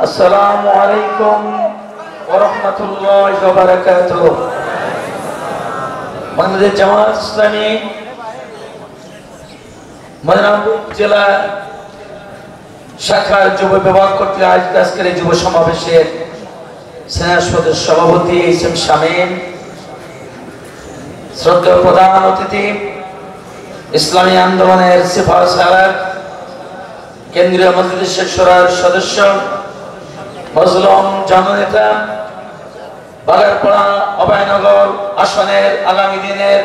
আসসালামু আলাইকুম ওয়া রাহমাতুল্লাহি ওয়া বারাকাতুহু। বাংলাদেশ জামাত ইসলামী মদিনাপুর জেলা শাখার যুব বিভাগ কর্তৃক আয়োজিত আজকের যুব সমাবেশের স্নেহাস্পদ সভাপতি এসএম শামীম, শ্রদ্ধেয় প্রধান অতিথি ইসলামী আন্দোলনের সিপাহী সালার কেন্দ্রীয় মজলিস শুরার সদস্য মজলুম জননেতা, বাগারপাড়া অভয়নগর আসনের আগামী দিনের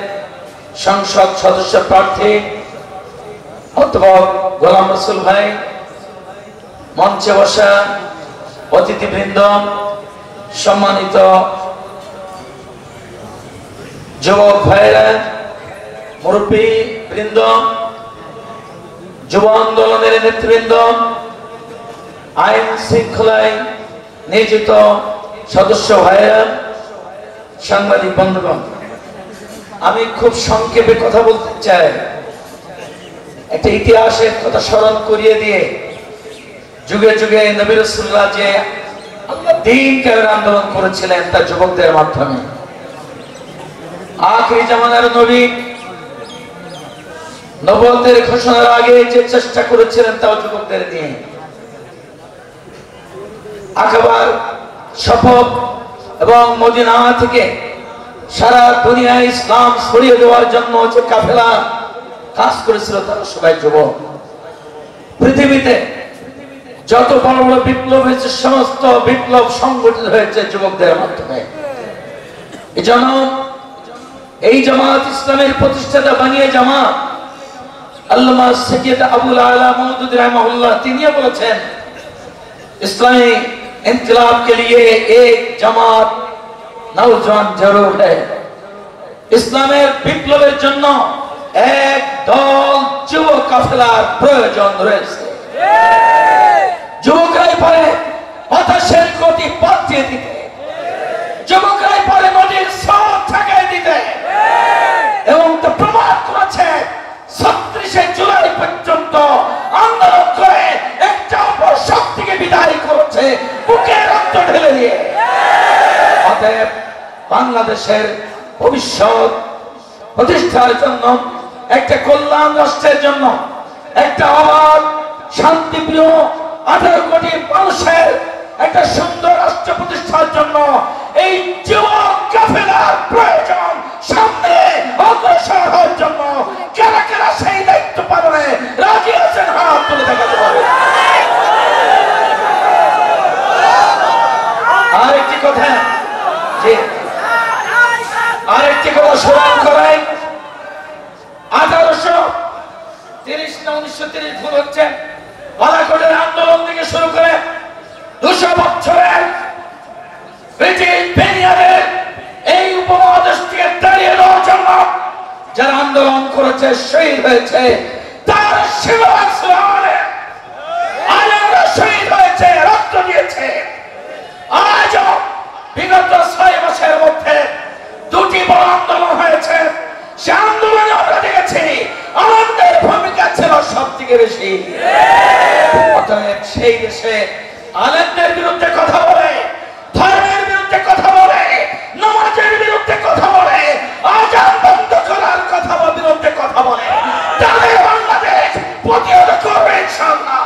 সংসদ সদস্য প্রার্থী অধ্যাপক গোলাম রসুল ভাই, মঞ্চে বসা অতিথিবৃন্দ, সম্মানিত যুবক ভাইরা, মুরব্বী বৃন্দ, যুব আন্দোলনের নেতৃবৃন্দ, আইন শৃঙ্খলায় নিয়োজিত সদস্য ভাইরা, সাংবাদিক বন্ধুগণ, আমি খুব সংক্ষেপে কথা বলতে চাই। একটা ইতিহাসের কথা স্মরণ করিয়ে দিয়ে, যুগে যুগে নবী রাসূলুল্লাহ যে দ্বীন কায়েমের আন্দোলন করেছিলেন তা যুবকদের মাধ্যমে। আখিরি জামানার নবী নবুয়তের ঘোষণার আগে যে চেষ্টা করেছিলেন তাও যুবকদের নিয়ে। আকাবার শপথ এবং মদিনা থেকে সারা দুনিয়ায় ইসলাম ছড়িয়ে দেওয়ার জন্য যে কাফেলা কাজ করেছিল তারা সবাই যুবক। পৃথিবীতে যত বড় বড় বিপ্লব হয়েছে সমস্ত বিপ্লব সংগঠিত হয়েছে যুবকদের মাধ্যমে। এজন্য এই জামাত ইসলামের প্রতিষ্ঠাতা বানিয়ে জামাত আল্লামা সৈয়দ আবুল আলা মওদুদী রাহিমাহুল্লাহ তিনিও বলেছেন, इस्लामी इनकलाब के लिए एक जमात नौजवान जरूर है। इस्लामेर বিপ্লবের জন্য এক দল যুব কাফেলার প্রয়োজন রয়েছে। যুবকরাই পারে বাতাসের গতি পাল্টিয়ে দিতে, যুবকরাই পারে নদীর স্রোত ঠেকাই দিতে, এবং তা প্রমাণ করেছে ৩৬ জুলাই পর্যন্ত আন্দোলন করে একটা অপর শক্তিকে বিদায় করেছে বুকে রক্ত ঢেলে দিয়ে। অতএব বাংলাদেশের ভবিষ্যৎ প্রতিষ্ঠার জন্য, একটা কল্যাণ রাষ্ট্রের জন্য, একটা অবাধ শান্তিপ্রিয় ১৮ কোটি মানুষের একটা সুন্দর রাষ্ট্র প্রতিষ্ঠার জন্য এই যুবক কাফেলার প্রয়োজন। সামনে অগ্রসর হওয়ার জন্য কারা কারা সেই দায়িত্ব পালনে রাজি আছেন হাত তুলে দেখাতে পারে। আরেকটি কথা স্মরণ করাই, ১৮৩০ না ১৯৩০ ভুল হচ্ছে, বালাকোটের আন্দোলন থেকে শুরু করে ২০০ বছরের ব্রিটিশ বেনিয়াদের এই উপমহাদেশ থেকে দাঁড়িয়ে দেওয়ার জন্য যারা আন্দোলন করেছে, শহীদ হয়েছে, তার সেবা শহীদ হয়েছে, রক্ত দিয়েছে। আজ বিগত ৬ মাসের মধ্যে ২টি বড় আন্দোলন হয়েছে। সে আন্দোলনে আমরা দেখেছি আমাদের ভূমিকা ছিল সব থেকে বেশি। অতএব সেই দেশে আলেমদের বিরুদ্ধে কথা বলে, ধর্মের বিরুদ্ধে কথা বলে, নামাজের বিরুদ্ধে কথা বলে, আযান বন্ধ করার কথা বিরুদ্ধে কথা বলে, তাদের বাংলাদেশ প্রতিহত করবে ইনশাআল্লাহ।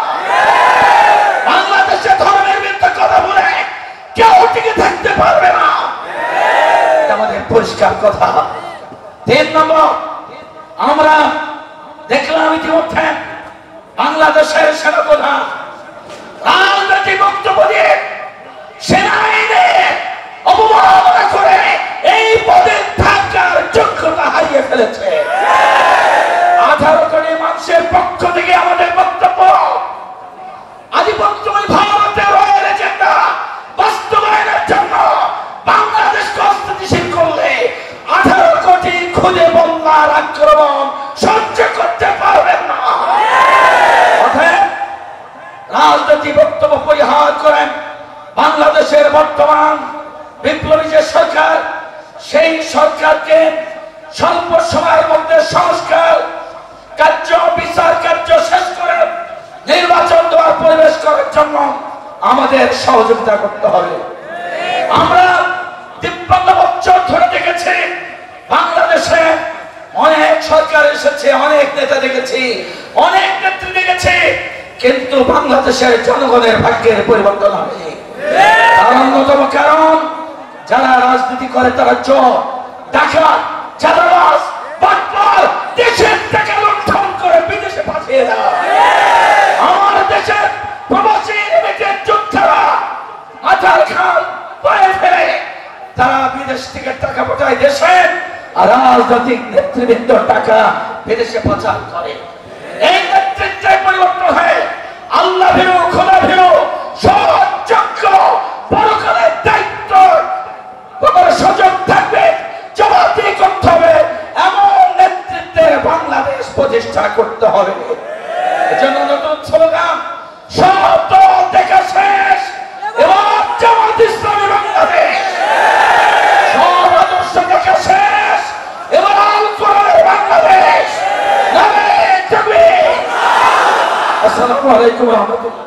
বাংলাদেশে ধর্মের বিরুদ্ধে কথা বলে কেউ টিকে থাকতে পারবে না, আমাদের পরিষ্কার কথা। ৩ নম্বর, আমরা দেখলাম ইতিমধ্যে বাংলাদেশের সেনাপ্রধান রাজনৈতিক বক্তব্য দিয়ে সেনা আইনের অবমাননা করে এই পদে থাকার যোগ্যতা হারিয়ে ফেলেছে। ১৮ কোটি মানুষের পক্ষ থেকে আমাদের বক্তব্য, আধিপত্যবাদী ভারতের রয়্যাল এজেন্ডা বাস্তবায়নের জন্য বাংলাদেশকে অস্থিতিশীল করলে ১৮ কোটি খুদে বন্যার আক্রমণ সহ্য করতে পারবেন না। রাজনৈতিক বক্তব্য পরিহার করেন বাংলাদেশের বর্তমান বিপ্লবী যে সরকার, সেই সরকারকে স্বল্প সময়ের মধ্যে সংস্কার কার্য, বিচার কার্য শেষ করে নির্বাচন দেওয়ার পরিবেশ করার জন্য আমাদের সহযোগিতা করতে হবে। আমরা 53 বছর ধরে দেখেছি বাংলাদেশে অনেক সরকার এসেছে, অনেক নেতা দেখেছি, অনেক নেত্রী দেখেছি, কিন্তু বাংলাদেশের জনগণের ভাগ্যের পরিবর্তন হয়নি। তার অন্যতম কারণ যারা রাজনীতি করে তারা চোর, ডাকাত, চাঁদাবাজ, বাটপার, দেশের টাকা লুণ্ঠন করে বিদেশে পাঠিয়ে দেয়। আমার দেশের প্রবাসী রিমিটেড যোদ্ধারা মাথার খাল পায়ে ফেলে তারা বিদেশ থেকে টাকা পাঠায় দেশে, আর রাজনৈতিক নেতৃবৃন্দ টাকা বিদেশে পাচার করে। এই নেতৃত্বের পরিবর্তন হয় আল্লাহ ভীরু, খোদা ভীরু, সৎযোগ্য, পরকালের দায়িত্ব তোমার সুযোগ থাকবে, জবাবদিহি করতে হবে, এমন নেতৃত্বের বাংলাদেশ প্রতিষ্ঠা করতে হবে। এজন্য নতুন স্লোগান, সব দল দেখা শেষ, এবার জামাত ইসলামী বাংলাদেশ, সব আদর্শ দেখা শেষ, এবার আল কোরআনের বাংলাদেশ। নারে তাকবীর। আসসালামু আলাইকুম ওয়া রাহমাতুল্লাহ।